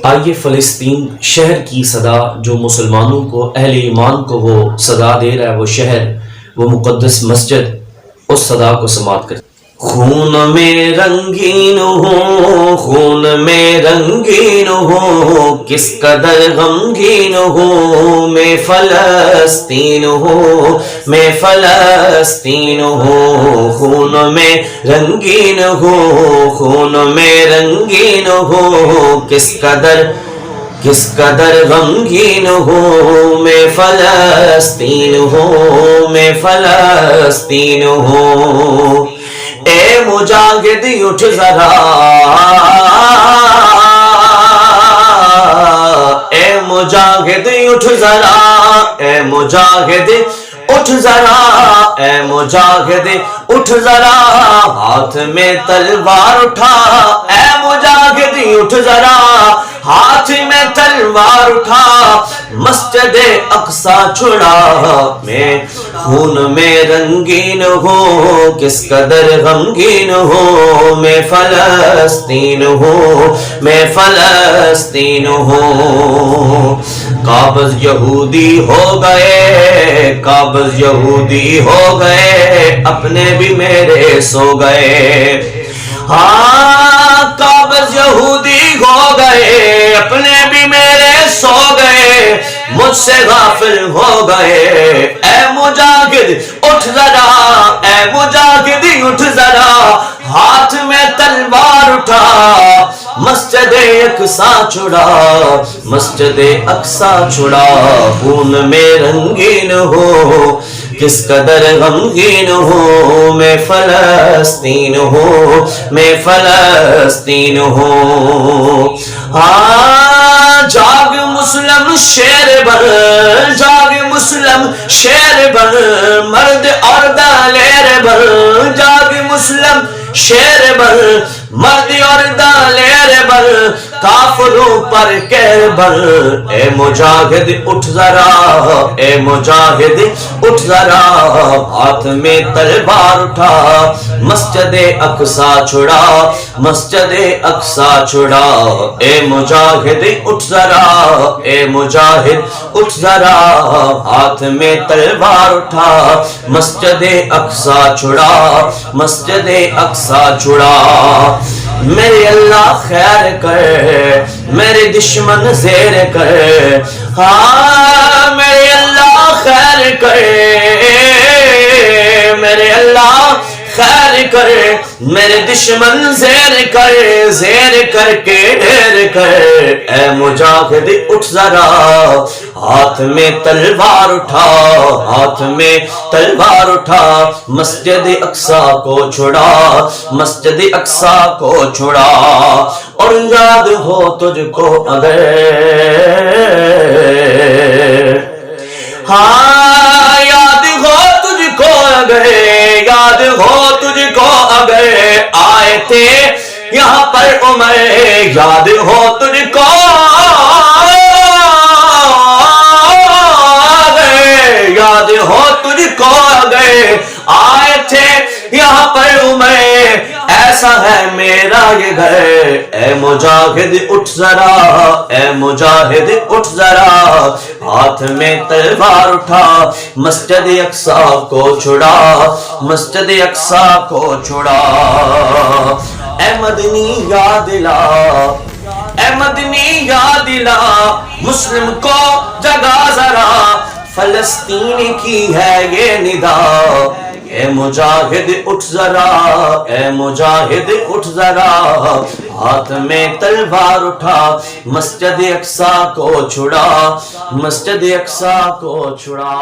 آئیے فلسطین شہر کی صدا جو مسلمانوں کو، اہل ایمان کو وہ صدا دے رہا ہے، وہ شہر، وہ مقدس مسجد، اس صدا کو سماعت کریں۔ خون میں رنگین ہوں، خون میں رنگین ہوں، کس قدر غمگین ہوں، میں فلسطین ہوں، میں فلسطین ہوں، خون میں رنگین ہوں، خون میں رنگین ہوں، کس قدر غمگین ہوں، میں فلسطین ہوں، میں فلسطین ہوں۔ اے مجاہد اٹھ ذرا، اے مجاہد اٹھ ذرا، اے مجاہد اٹھ ذرا، اے مجاہد اٹھ ذرا، ہاتھ میں تلوار اٹھا، اے مجاہد اٹھ ذرا، ہاتھ میں تلوار اٹھا، مسجد اقصی چھڑا، میں خون میں رنگین ہوں، کس قدر غمگین ہوں، میں فلسطین ہوں، میں فلسطین ہوں۔ قابض یہودی ہو گئے، قابض یہودی ہو گئے، اپنے بھی میرے سو گئے، ہاں قابض یہودی ہو گئے، اپنے بھی میرے سو گئے، مجھ سے غافل ہو گئے۔ اے مجاہد اٹھ ذرا، اے مجاہد اٹھ ذرا، ہاتھ میں تلوار اٹھا، مسجد اقصی چھڑا، مسجد اقصی چھڑا، خون میں رنگین ہو، کس قدر غمگین ہوں، میں فلسطین ہوں، میں فلسطین ہوں۔ ہاں جاگ مسلم شیر بن، جاگ مسلم شیر بن، مرد اور دلیر بن، جاگ مسلم شیر بن، مرد اور دلیر بن، کافروں پر کہر بن۔ اے مجاہد اٹھ ذرا، اے مجاہد اٹھ ذرا، ہاتھ میں تلوار اٹھا، مسجد اقصی چھڑا، مسجد اقصی چھڑا۔ اے مجاہد اٹھ ذرا، اے مجاہد اٹھ ذرا، ہاتھ میں تلوار اٹھا، مسجد اقصی چھڑا، مسجد اقصی چھڑا۔ میرے اللہ خیر کر، میرے دشمن زیر کر، ہاں میرے اللہ خیر کر، میرے اللہ خیر کر، میرے دشمن زیر کر، زیر کر کے ڈھیر کر۔ اے مجاہد اٹھ ذرا، ہاتھ میں تلوار اٹھا، ہاتھ میں تلوار اٹھا، مسجد اقصی کو چھڑا، مسجد اقصی کو چھڑا۔ اور یاد ہو تجھ کو اگر، ہاں یاد ہو تجھ کو اگر، یاد ہو تجھ کو اگر، آئے تھے یہاں پر عمر، یاد ہو تجھ کو اگر، یاد ہو تجھ کو اگر، آئے تھے یہاں پر عمر، ایسا ہے میرا یہ گھر۔ اے مجاہد اٹھ ذرا، اے مجاہد اٹھ ذرا، ہاتھ میں تلوار اٹھا، مسجد اقصی کو چھڑا، مسجد اقصی کو چھڑا۔ اے مدنی یاد لا، اے مدنی یاد لا، مسلم کو جگا ذرا، فلسطین کی ہے یہ ندا۔ اے مجاہد اٹھ ذرا، اے مجاہد اٹھ ذرا، ہاتھ میں تلوار اٹھا، مسجد اقصی کو چھڑا، مسجد اقصی کو چھڑا۔